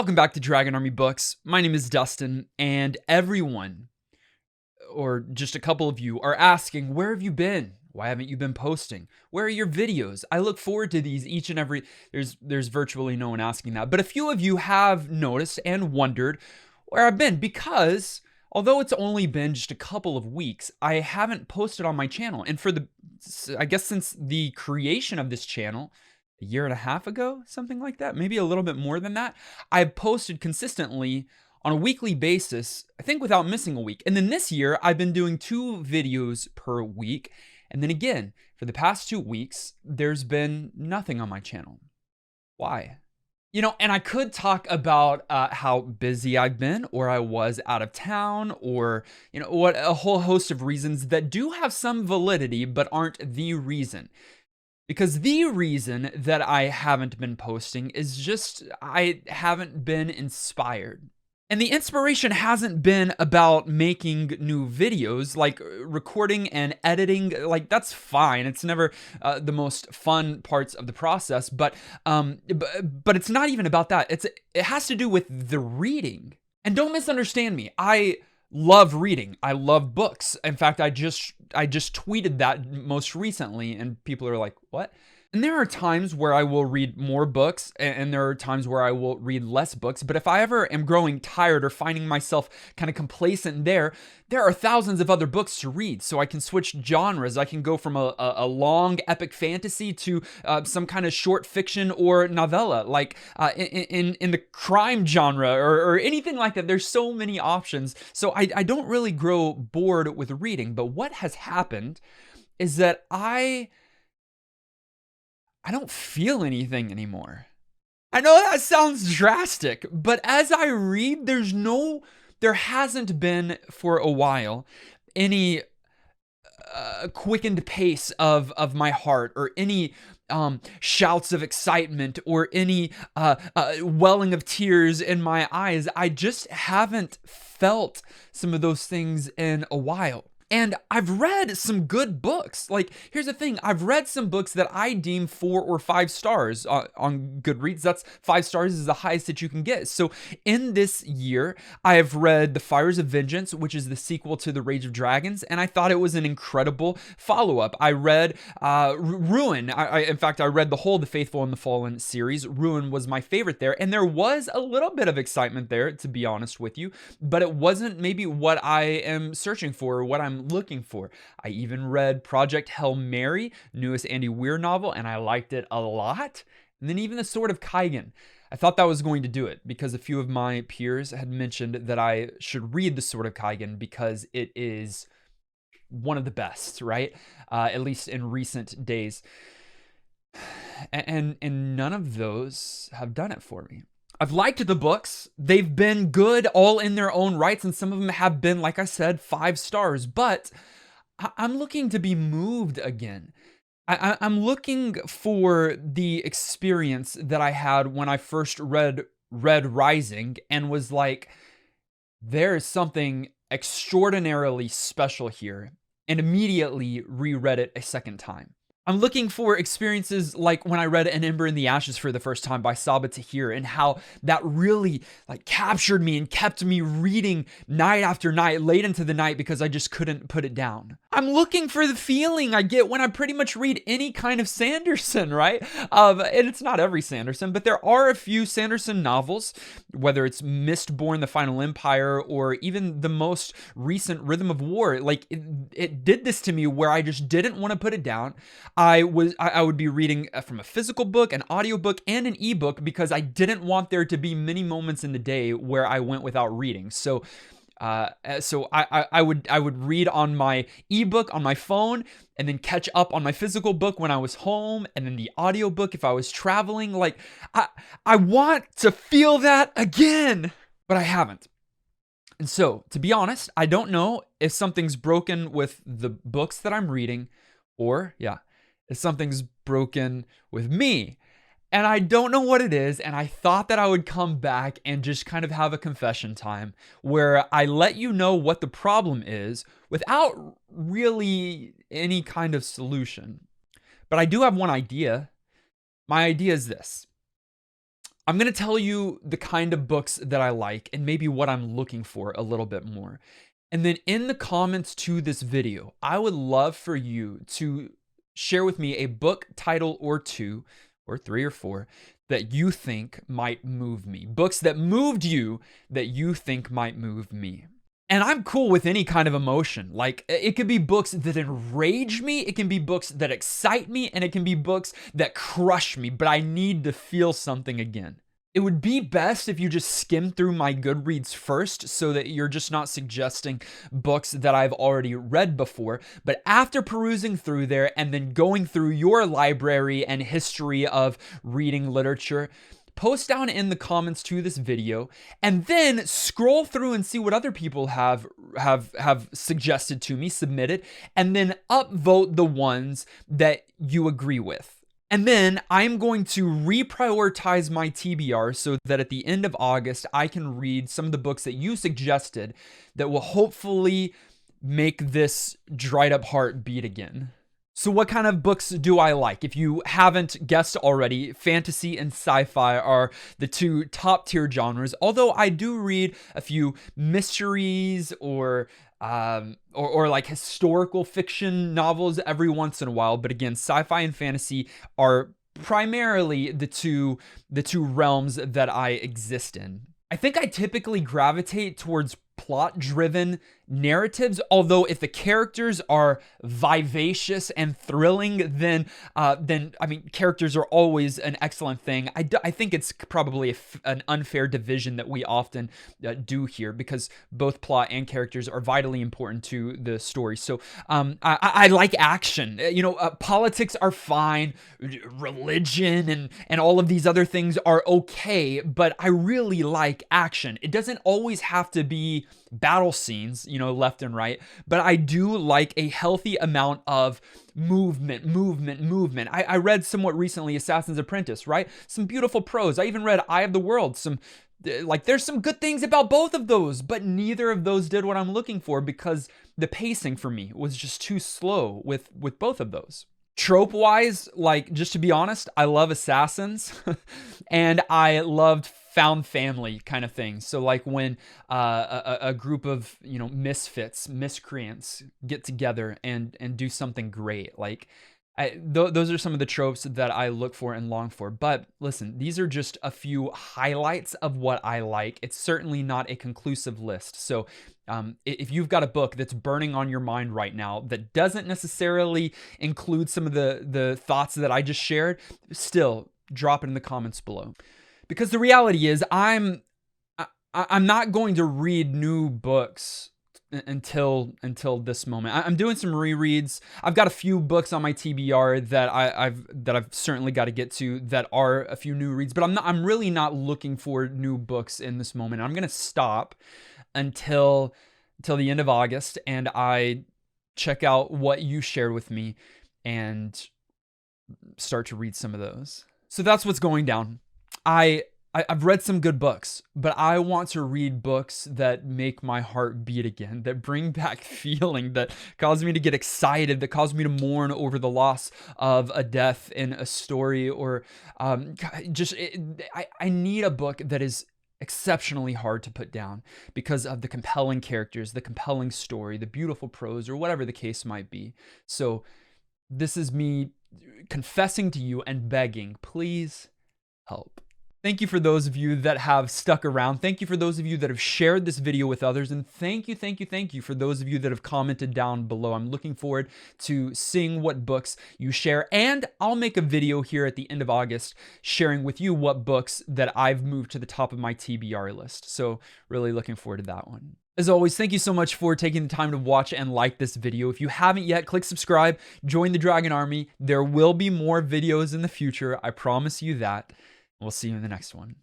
Welcome back to Dragon Army Books. My name is Dustin, and everyone, or just a couple of you, are asking, where have you been? Why haven't you been posting? Where are your videos? I look forward to these each and every... There's virtually no one asking that, but a few of you have noticed and wondered where I've been because although it's only been just a couple of weeks, I haven't posted on my channel. And I guess since the creation of this channel, a year and a half ago, something like that, maybe a little bit more than that, I've posted consistently on a weekly basis, I think without missing a week. And then this year, I've been doing 2 videos per week. And then again, for the past 2 weeks, there's been nothing on my channel. Why? And I could talk about how busy I've been, or I was out of town, or, what a whole host of reasons that do have some validity, but aren't the reason. Because the reason that I haven't been posting is just I haven't been inspired. And the inspiration hasn't been about making new videos, like recording and editing. Like, that's fine. It's never the most fun parts of the process, but it's not even about that. It has to do with the reading. And don't misunderstand me. I love reading. I love books. In fact, I just tweeted that most recently, and people are like, "What?" And there are times where I will read more books, and there are times where I will read less books. But if I ever am growing tired or finding myself kind of complacent there are thousands of other books to read. So I can switch genres. I can go from a long epic fantasy to some kind of short fiction or novella, like in the crime genre or anything like that. There's so many options. So I don't really grow bored with reading. But what has happened is that I don't feel anything anymore. I know that sounds drastic, but as I read, there hasn't been for a while any quickened pace of my heart, or any shouts of excitement, or any welling of tears in my eyes. I just haven't felt some of those things in a while. And I've read some good books. Like, here's the thing. I've read some books that I deem 4 or 5 stars on Goodreads. That's 5 stars is the highest that you can get. So in this year, I have read The Fires of Vengeance, which is the sequel to The Rage of Dragons. And I thought it was an incredible follow-up. I read Ruin. In fact, I read the whole The Faithful and the Fallen series. Ruin was my favorite there. And there was a little bit of excitement there, to be honest with you. But it wasn't maybe what I am searching for, or what I'm looking for. I even read Project Hail Mary, newest Andy Weir novel, and I liked it a lot. And then even The Sword of Kaigen. I thought that was going to do it because a few of my peers had mentioned that I should read The Sword of Kaigen because it is one of the best, right? At least in recent days. And none of those have done it for me. I've liked the books. They've been good all in their own rights, and some of them have been, like I said, 5 stars. But I'm looking to be moved again. I'm looking for the experience that I had when I first read Red Rising and was like, there is something extraordinarily special here, and immediately reread it a second time. I'm looking for experiences like when I read An Ember in the Ashes for the first time by Sabaa Tahir, and how that really captured me and kept me reading night after night, late into the night, because I just couldn't put it down. I'm looking for the feeling I get when I pretty much read any kind of Sanderson, right? And it's not every Sanderson, but there are a few Sanderson novels, whether it's Mistborn, The Final Empire, or even the most recent Rhythm of War. It did this to me where I just didn't want to put it down. I would be reading from a physical book, an audiobook, and an ebook because I didn't want there to be many moments in the day where I went without reading. So I would read on my ebook on my phone, and then catch up on my physical book when I was home, and then the audiobook if I was traveling. I want to feel that again, but I haven't. And so, to be honest, I don't know if something's broken with the books that I'm reading, or if something's broken with me. And I don't know what it is, and I thought that I would come back and just kind of have a confession time where I let you know what the problem is without really any kind of solution. But I do have one idea. My idea is this. I'm going to tell you the kind of books that I like and maybe what I'm looking for a little bit more. And then in the comments to this video, I would love for you to share with me a book title or two, or three or four, that you think might move me. Books that moved you that you think might move me. And I'm cool with any kind of emotion. Like, it could be books that enrage me, it can be books that excite me, and it can be books that crush me, but I need to feel something again. It would be best if you just skim through my Goodreads first so that you're just not suggesting books that I've already read before. But after perusing through there and then going through your library and history of reading literature, post down in the comments to this video and then scroll through and see what other people have suggested to me, submitted, and then upvote the ones that you agree with. And then I'm going to reprioritize my TBR so that at the end of August, I can read some of the books that you suggested that will hopefully make this dried up heart beat again. So what kind of books do I like? If you haven't guessed already, fantasy and sci-fi are the two top tier genres, although I do read a few mysteries or like historical fiction novels every once in a while. But again, sci-fi and fantasy are primarily the two realms that I exist in. I think I typically gravitate towards plot-driven narratives, although if the characters are vivacious and thrilling, then I mean, characters are always an excellent thing. I think it's probably an unfair division that we often do here, because both plot and characters are vitally important to the story. So I like action. Politics are fine, religion and all of these other things are okay, but I really like action. It doesn't always have to be battle scenes, left and right, but I do like a healthy amount of movement. I read somewhat recently Assassin's Apprentice, right? Some beautiful prose. I even read Eye of the World. There's some good things about both of those, but neither of those did what I'm looking for because the pacing for me was just too slow with both of those. Trope wise, like, just to be honest, I love Assassins and I loved found family kind of things. So like when a group of misfits, miscreants get together and do something great, like those are some of the tropes that I look for and long for. But listen, these are just a few highlights of what I like. It's certainly not a conclusive list. So if you've got a book that's burning on your mind right now that doesn't necessarily include some of the thoughts that I just shared, still drop it in the comments below. Because the reality is I'm not going to read new books until this moment. I'm doing some rereads. I've got a few books on my TBR that I've certainly got to get to that are a few new reads, but I'm really not looking for new books in this moment. I'm going to stop until the end of August and I check out what you shared with me and start to read some of those. So that's what's going down. I've read some good books, but I want to read books that make my heart beat again, that bring back feeling, that cause me to get excited, that cause me to mourn over the loss of a death in a story, or I need a book that is exceptionally hard to put down because of the compelling characters, the compelling story, the beautiful prose, or whatever the case might be. So this is me confessing to you and begging, please help. Thank you for those of you that have stuck around. Thank you for those of you that have shared this video with others. And thank you for those of you that have commented down below. I'm looking forward to seeing what books you share. And I'll make a video here at the end of August sharing with you what books that I've moved to the top of my TBR list. So really looking forward to that one. As always, thank you so much for taking the time to watch and like this video. If you haven't yet, click subscribe, join the Dragon Army. There will be more videos in the future. I promise you that. We'll see you in the next one.